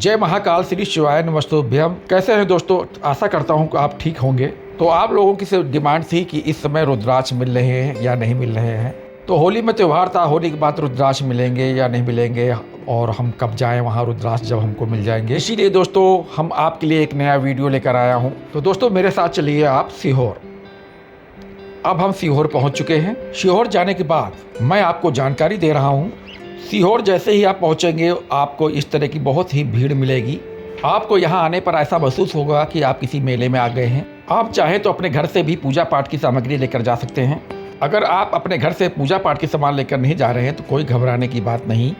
जय महाकाल श्री शिवाय नमस्तुभ्यम। कैसे हैं दोस्तों? आशा करता हूं कि आप ठीक होंगे। तो आप लोगों की सिर्फ डिमांड थी कि इस समय रुद्राक्ष मिल रहे हैं या नहीं मिल रहे हैं। तो होली में त्यौहार था, होली के बाद रुद्राक्ष मिलेंगे या नहीं मिलेंगे और हम कब जाएं वहां रुद्राक्ष जब हमको मिल जाएंगे। इसीलिए दोस्तों हम आपके लिए एक नया वीडियो लेकर आया हूँ। तो दोस्तों मेरे साथ चलिए आप सीहोर। अब हम सीहोर पहुँच चुके हैं। सीहोर जाने के बाद मैं आपको जानकारी दे रहा हूँ। सीहोर जैसे ही आप पहुंचेंगे आपको इस तरह की बहुत ही भीड़ मिलेगी। आपको यहां आने पर ऐसा महसूस होगा कि आप किसी मेले में आ गए हैं। आप चाहें तो अपने घर से भी पूजा पाठ की सामग्री लेकर जा सकते हैं। अगर आप अपने घर से पूजा पाठ की सामान लेकर नहीं जा रहे हैं तो कोई घबराने की बात नहीं।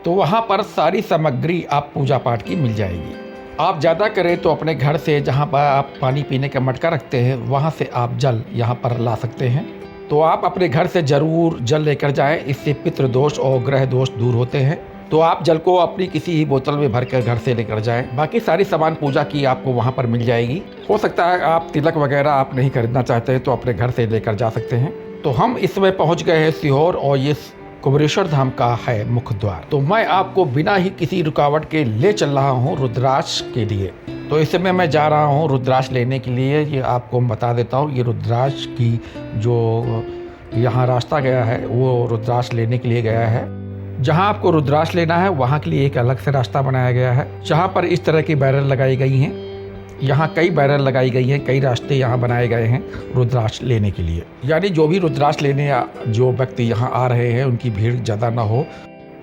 तो वहां पर सारी सामग्री आप पूजा पाठ की मिल जाएगी। आप ज़्यादा करें तो अपने घर से जहाँ पर आप पानी पीने का मटका रखते हैं वहाँ से आप जल यहाँ पर ला सकते हैं। तो आप अपने घर से ज़रूर जल लेकर जाएं, इससे पितृ दोष और ग्रह दोष दूर होते हैं। तो आप जल को अपनी किसी ही बोतल में भरकर घर से लेकर जाएं। बाकी सारी सामान पूजा की आपको वहां पर मिल जाएगी। हो सकता है आप तिलक वगैरह आप नहीं खरीदना चाहते हैं तो अपने घर से लेकर जा सकते हैं। तो हम इस समय पहुंच गए हैं सीहोर और ये कुबेरेश्वर धाम का है मुख्य द्वार। तो मैं आपको बिना ही किसी रुकावट के ले चल रहा हूँ रुद्राक्ष के लिए। तो इस समय मैं जा रहा हूँ रुद्राक्ष लेने के लिए। ये आपको बता देता हूँ, ये रुद्राक्ष की जो यहाँ रास्ता गया है वो रुद्राक्ष लेने के लिए गया है। जहाँ आपको रुद्राक्ष लेना है वहाँ के लिए एक अलग से रास्ता बनाया गया है, जहाँ पर इस तरह की बैरल लगाई गई हैं। यहाँ कई बैरल लगाई गई हैं, कई रास्ते यहाँ बनाए गए हैं रुद्राक्ष लेने के लिए। यानी जो भी रुद्राक्ष लेने जो व्यक्ति यहाँ आ रहे हैं उनकी भीड़ ज़्यादा ना हो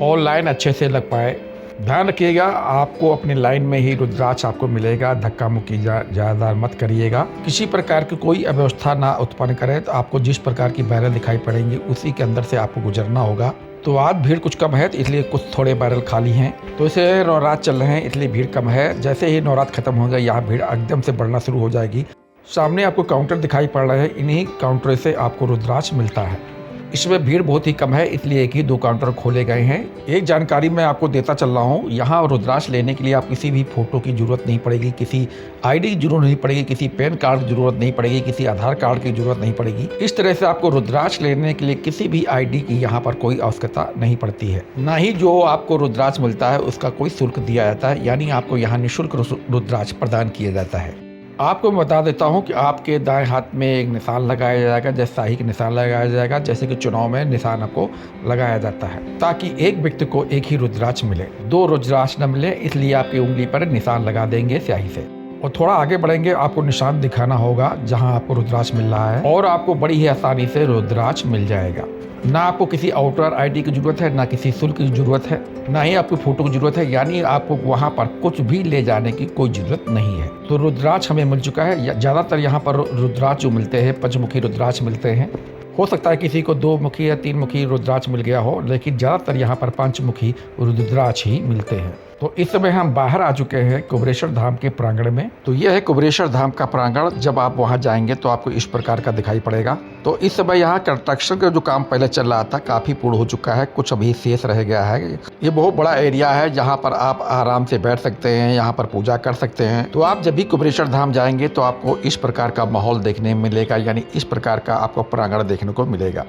और लाइन अच्छे से लग पाए। ध्यान रखिएगा, आपको अपनी लाइन में ही रुद्राक्ष आपको मिलेगा। धक्का मुक्की ज़्यादा मत करिएगा। किसी प्रकार की कोई अव्यवस्था ना उत्पन्न करें। तो आपको जिस प्रकार की बैरल दिखाई पड़ेंगी उसी के अंदर से आपको गुजरना होगा। तो आज भीड़ कुछ कम है तो इसलिए कुछ थोड़े बैरल खाली हैं। तो इसे नवरात्र चल रहे हैं इसलिए भीड़ कम है। जैसे ही नवरात्र खत्म होगा यहाँ भीड़ एकदम से बढ़ना शुरू हो जाएगी। सामने आपको काउंटर दिखाई पड़ रहा है, इन्हीं काउंटर से आपको रुद्राक्ष मिलता है। इसमें भीड़ बहुत ही कम है इसलिए एक ही दो काउंटर खोले गए हैं। एक जानकारी मैं आपको देता चल रहा हूँ, यहाँ रुद्राक्ष लेने के लिए आप किसी भी फोटो की जरूरत नहीं पड़ेगी, किसी आईडी की जरूरत नहीं पड़ेगी, किसी पैन कार्ड की जरूरत नहीं पड़ेगी, किसी आधार कार्ड की जरूरत नहीं पड़ेगी। इस तरह से आपको रुद्राक्ष लेने के लिए किसी भी आईडी की यहाँ पर कोई आवश्यकता नहीं पड़ती है। ना ही जो आपको रुद्राक्ष मिलता है उसका कोई शुल्क दिया जाता है, यानी आपको यहाँ निःशुल्क रुद्राक्ष प्रदान किया जाता है। आपको मैं बता देता हूं कि आपके दाएं हाथ में एक निशान लगाया जाएगा, जैसे शाही का निशान लगाया जाएगा, जैसे कि चुनाव में निशान आपको लगाया जाता है, ताकि एक व्यक्ति को एक ही रुद्राक्ष मिले। दो रुद्राक्ष न मिले इसलिए आपकी उंगली पर निशान लगा देंगे स्याही से। और थोड़ा आगे बढ़ेंगे आपको निशान दिखाना होगा जहां आपको रुद्राक्ष मिल रहा है और आपको बड़ी ही आसानी से रुद्राक्ष मिल जाएगा। ना आपको किसी आउटर आईडी की जरूरत है, ना किसी शुल्क की जरूरत है, ना ही आपकी फोटो की जरूरत है। यानी आपको वहां पर कुछ भी ले जाने की कोई जरूरत नहीं है। तो रुद्राक्ष हमें मिल चुका है। ज्यादातर यहाँ पर रुद्राक्ष जो मिलते हैं पंचमुखी रुद्राक्ष मिलते हैं। हो सकता है किसी को 2 मुखी या 3 मुखी रुद्राक्ष मिल गया हो, लेकिन ज्यादातर यहाँ पर पंचमुखी रुद्राक्ष ही मिलते हैं। तो इस समय हम बाहर आ चुके हैं कुबेरेश्वर धाम के प्रांगण में। तो यह है कुबेरेश्वर धाम का प्रांगण। जब आप वहां जाएंगे तो आपको इस प्रकार का दिखाई पड़ेगा। तो इस समय यहाँ कंस्ट्रक्शन का जो काम पहले चल रहा था काफी पूर्ण हो चुका है, कुछ अभी शेष रह गया है। ये बहुत बड़ा एरिया है जहाँ पर आप आराम से बैठ सकते हैं, यहाँ पर पूजा कर सकते हैं। तो आप जब भी कुबेरेश्वर धाम जाएंगे तो आपको इस प्रकार का माहौल देखने मिलेगा, यानी इस प्रकार का आपको प्रांगण देखने को मिलेगा।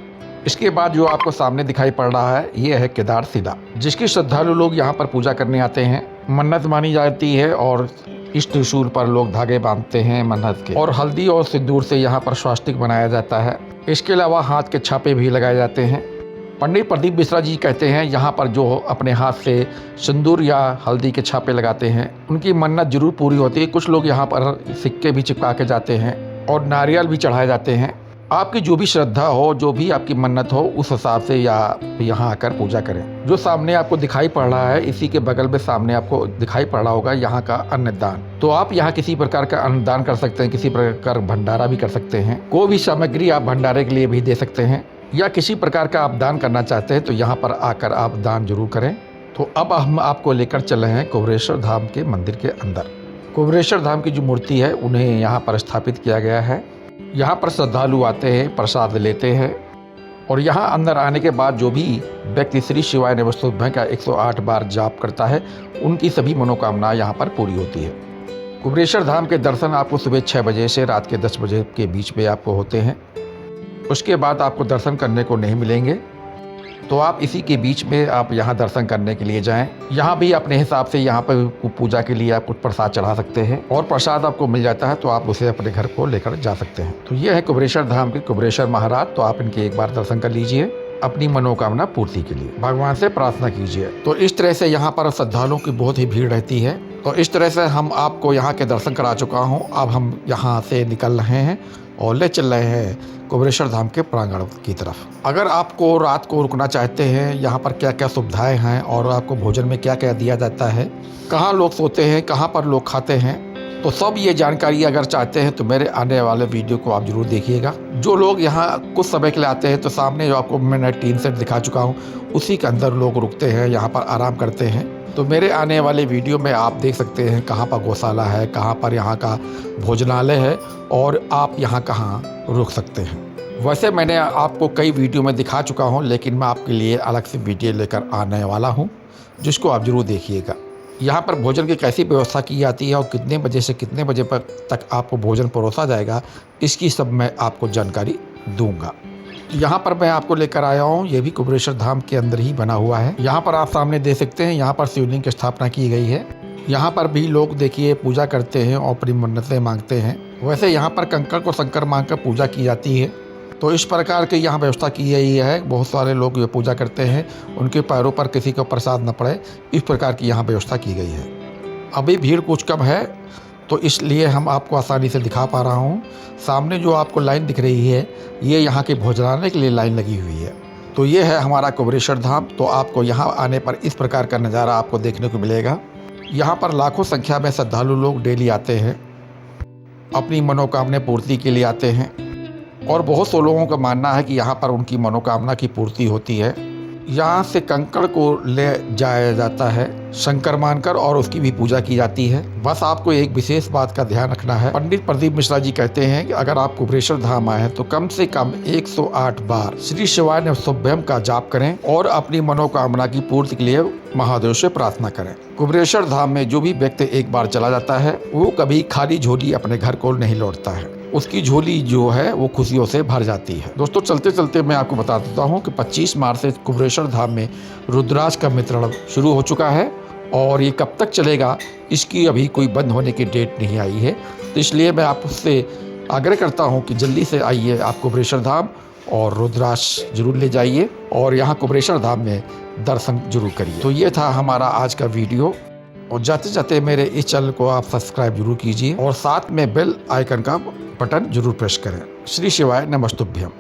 इसके बाद जो आपको सामने दिखाई पड़ रहा है ये है केदारशिला, जिसकी श्रद्धालु लोग यहाँ पर पूजा करने आते हैं। मन्नत मानी जाती है और इस त्रिशूल पर लोग धागे बांधते हैं मन्नत के, और हल्दी और सिंदूर से यहाँ पर स्वास्तिक बनाया जाता है। इसके अलावा हाथ के छापे भी लगाए जाते हैं। पंडित प्रदीप मिश्रा जी कहते हैं यहाँ पर जो अपने हाथ से सिंदूर या हल्दी के छापे लगाते हैं उनकी मन्नत जरूर पूरी होती है। कुछ लोग यहाँ पर सिक्के भी चिपका के जाते हैं और नारियल भी चढ़ाए जाते हैं। आपकी जो भी श्रद्धा हो, जो भी आपकी मन्नत हो, उस हिसाब से यहाँ आकर पूजा करें। जो सामने आपको दिखाई पड़ रहा है इसी के बगल में सामने आपको दिखाई पड़ रहा होगा यहाँ का अन्नदान। तो आप यहाँ किसी प्रकार का अन्नदान कर सकते हैं, किसी प्रकार भंडारा भी कर सकते हैं। कोई भी सामग्री आप भंडारे के लिए भी दे सकते हैं, या किसी प्रकार का आप दान करना चाहते हैं तो यहाँ पर आकर आप दान जरूर करें। तो अब हम आपको लेकर चले हैं कुबेरेश्वर धाम के मंदिर के अंदर। कुबेरेश्वर धाम की जो मूर्ति है उन्हें यहाँ पर स्थापित किया गया है। यहाँ पर श्रद्धालु आते हैं, प्रसाद लेते हैं और यहाँ अंदर आने के बाद जो भी व्यक्ति श्री शिवाय नमस्तुभ्यं का 108 बार जाप करता है उनकी सभी मनोकामनाएं यहाँ पर पूरी होती है। कुबेरेश्वर धाम के दर्शन आपको सुबह 6 बजे से रात के 10 बजे के बीच में आपको होते हैं। उसके बाद आपको दर्शन करने को नहीं मिलेंगे। तो आप इसी के बीच में आप यहाँ दर्शन करने के लिए जाएं। यहाँ भी अपने हिसाब से यहाँ पर पूजा के लिए आप कुछ प्रसाद चढ़ा सकते हैं और प्रसाद आपको मिल जाता है तो आप उसे अपने घर को लेकर जा सकते हैं। तो ये है कुबेरेश्वर धाम के कुबेरेश्वर महाराज। तो आप इनके एक बार दर्शन कर लीजिए, अपनी मनोकामना पूर्ति के लिए भगवान से प्रार्थना कीजिए। तो इस तरह से यहाँ पर श्रद्धालुओं की बहुत ही भीड़ रहती है। तो इस तरह से हम आपको यहाँ के दर्शन करा चुका हूँ। अब हम यहाँ से निकल रहे हैं और ले चल रहे हैं कुबेरेश्वर धाम के प्रांगण की तरफ। अगर आपको रात को रुकना चाहते हैं, यहाँ पर क्या क्या सुविधाएं हैं और आपको भोजन में क्या क्या दिया जाता है, कहाँ लोग सोते हैं, कहाँ पर लोग खाते हैं, तो सब ये जानकारी अगर चाहते हैं तो मेरे आने वाले वीडियो को आप जरूर देखिएगा। जो लोग यहाँ कुछ समय के लिए आते हैं तो सामने जो आपको मैंने टीन सेट दिखा चुका हूँ उसी के अंदर लोग रुकते हैं, यहाँ पर आराम करते हैं। तो मेरे आने वाले वीडियो में आप देख सकते हैं कहाँ पर गौशाला है, कहाँ पर यहाँ का भोजनालय है और आप यहाँ कहाँ रुक सकते हैं। वैसे मैंने आपको कई वीडियो में दिखा चुका हूँ, लेकिन मैं आपके लिए अलग से वीडियो लेकर आने वाला हूँ जिसको आप ज़रूर देखिएगा। यहाँ पर भोजन की कैसी व्यवस्था की जाती है और कितने बजे से कितने बजे तक आपको भोजन परोसा जाएगा, इसकी सब मैं आपको जानकारी दूंगा। यहाँ पर मैं आपको लेकर आया हूँ, ये भी कुबेरेश्वर धाम के अंदर ही बना हुआ है। यहाँ पर आप सामने देख सकते हैं, यहाँ पर शिवलिंग की स्थापना की गई है। यहाँ पर भी लोग देखिए पूजा करते हैं और अपनी मन्नतें मांगते हैं। वैसे यहाँ पर कंकड़ को शंकर मांगकर पूजा की जाती है। तो इस प्रकार की यहाँ व्यवस्था की गई है। बहुत सारे लोग ये पूजा करते हैं, उनके पैरों पर किसी को प्रसाद न पड़े, इस प्रकार की यहाँ व्यवस्था की गई है। अभी भीड़ कुछ कम है तो इसलिए हम आपको आसानी से दिखा पा रहा हूँ। सामने जो आपको लाइन दिख रही है ये यहाँ के भोजनालय के लिए लाइन लगी हुई है। तो ये है हमारा कुबेरेश्वर धाम। तो आपको यहाँ आने पर इस प्रकार का नज़ारा आपको देखने को मिलेगा। यहाँ पर लाखों संख्या में श्रद्धालु लोग डेली आते हैं, अपनी मनोकामना पूर्ति के लिए आते हैं और बहुत से लोगों का मानना है कि यहाँ पर उनकी मनोकामना की पूर्ति होती है। यहाँ से कंकड़ को ले जाया जाता है शंकर मानकर और उसकी भी पूजा की जाती है। बस आपको एक विशेष बात का ध्यान रखना है। पंडित प्रदीप मिश्रा जी कहते हैं कि अगर आप कुबेरेश्वर धाम आए हैं तो कम से कम 108 बार श्री शिवाय नमस्तुभ्यम का जाप करें और अपनी मनोकामना की पूर्ति के लिए महादेव से प्रार्थना करें। कुबेरेश्वर धाम में जो भी व्यक्ति एक बार चला जाता है वो कभी खाली झोली अपने घर को नहीं लौटता है, उसकी झोली जो है वो खुशियों से भर जाती है। दोस्तों चलते चलते मैं आपको बता देता हूँ कि 25 मार्च से कुबेरेश्वर धाम में रुद्राक्ष का वितरण शुरू हो चुका है और ये कब तक चलेगा इसकी अभी कोई बंद होने की डेट नहीं आई है। तो इसलिए मैं आपसे आग्रह करता हूँ कि जल्दी से आइए आप कुबेरेश्वर धाम और रुद्राक्ष जरूर ले जाइए और यहाँ कुबेरेश्वर धाम में दर्शन जरूर करिए। तो ये था हमारा आज का वीडियो और जाते जाते मेरे इस चैनल को आप सब्सक्राइब जरूर कीजिए और साथ में बेल आइकन का बटन जरूर प्रेस करें। श्री शिवाय नमस्तुभ्यम।